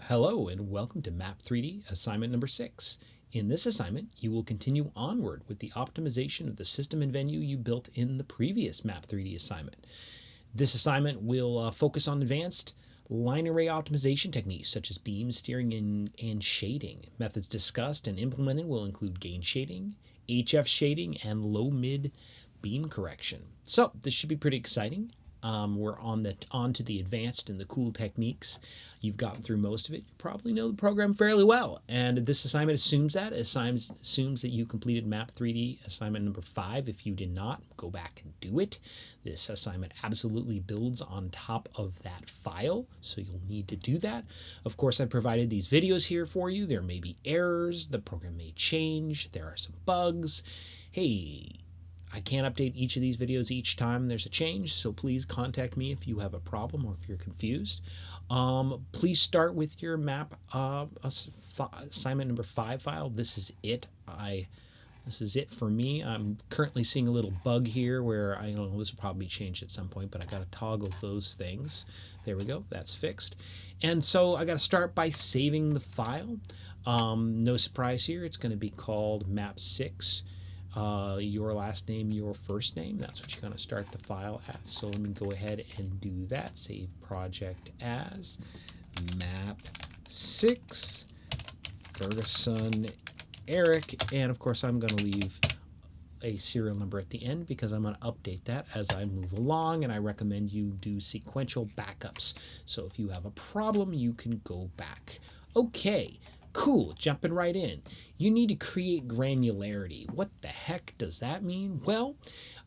Hello and welcome to MAPP 3D assignment number 6. In this assignment, you will continue onward with the optimization of the system and venue you built in the previous MAPP 3D assignment. This assignment will focus on advanced line array optimization techniques such as beam steering and shading. Methods discussed and implemented will include gain shading, HF shading, and low-mid beam correction. So this should be pretty exciting. We're on to the advanced and the cool techniques. You've gotten through most of it. You probably know the program fairly well. And this assignment assumes that you completed MAPP 3D assignment number 5. If you did not, go back and do it. This assignment absolutely builds on top of that file, so you'll need to do that. Of course, I provided these videos here for you. There may be errors. The program may change. There are some bugs. Hey, I can't update each of these videos each time there's a change, so please contact me if you have a problem or if you're confused. Please start with your MAPP assignment number 5 file. This is it. This is it for me. I'm currently seeing a little bug here where I don't know, this will probably be changed at some point, but I got to toggle those things. There we go. That's fixed. And so I got to start by saving the file. No surprise here. It's going to be called MAPP 6. Your last name, your first name. That's what you're going to start the file at. So let me go ahead and do that. Save project as MAPP 6 Ferguson Eric. And of course, I'm going to leave a serial number at the end because I'm going to update that as I move along, and I recommend you do sequential backups. So if you have a problem, you can go back. Okay. Cool, jumping right in. You need to create granularity. What the heck does that mean? Well,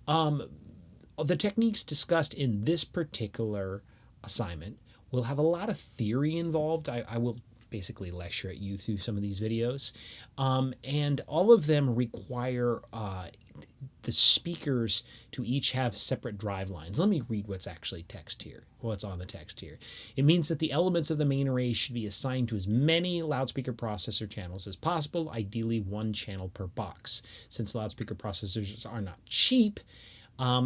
the techniques discussed in this particular assignment will have a lot of theory involved. I will basically lecture at you through some of these videos. And all of them require the speakers to each have separate drive lines. Let me read what's actually text here. What's on the text here. It means that the elements of the main array should be assigned to as many loudspeaker processor channels as possible, ideally one channel per box. Since loudspeaker processors are not cheap,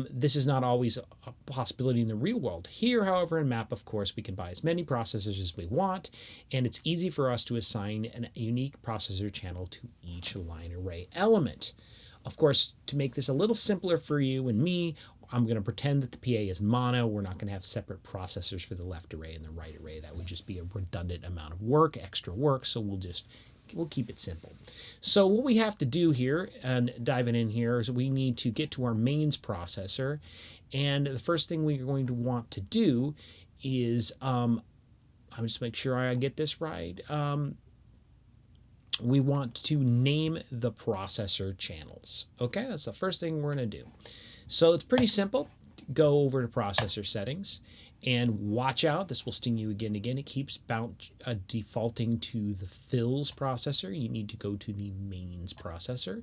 this is not always a possibility in the real world. Here, however, in MAPP, of course, we can buy as many processors as we want, and it's easy for us to assign a unique processor channel to each line array element. Of course, to make this a little simpler for you and me, I'm going to pretend that the PA is mono. We're not going to have separate processors for the left array and the right array. That would just be a redundant amount of work, extra work, so we'll keep it simple. So what we have to do here, and diving in here, is we need to get to our mains processor, and the first thing we're going to want to do is, I'm just make sure I get this right, we want to name the processor channels. Okay, that's the first thing we're going to do. So it's pretty simple. Go over to processor settings and watch out. This will sting you again and again. It keeps defaulting to the fills processor. You need to go to the mains processor.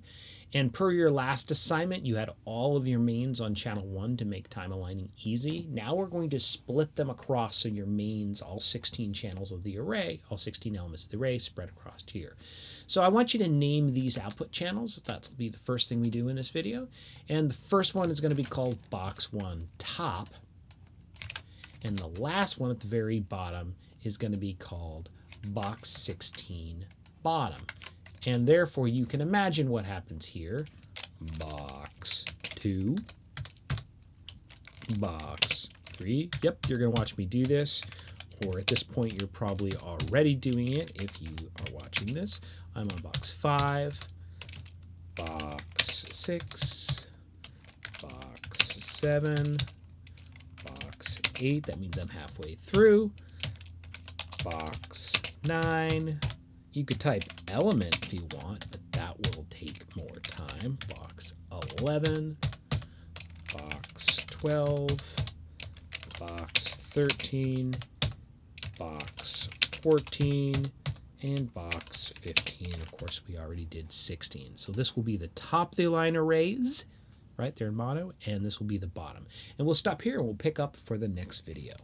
And per your last assignment, you had all of your mains on channel 1 to make time aligning easy. Now we're going to split them across so your mains, all 16 channels of the array, all 16 elements of the array spread across here. So I want you to name these output channels. That'll be the first thing we do in this video. And the first one is going to be called box 1 top. And the last one at the very bottom is going to be called box 16 bottom. And therefore, you can imagine what happens here. Box 2, box 3. Yep, you're going to watch me do this. Or at this point, you're probably already doing it if you are watching this. I'm on box 5, box 6, box 7, box 8. That means I'm halfway through. Box 9. You could type element if you want, but that will take more time. Box 11, box 12, box 13, box 14, and box 15. Of course, we already did 16. So this will be the top of the line arrays, right there in mono, and this will be the bottom. And we'll stop here and we'll pick up for the next video.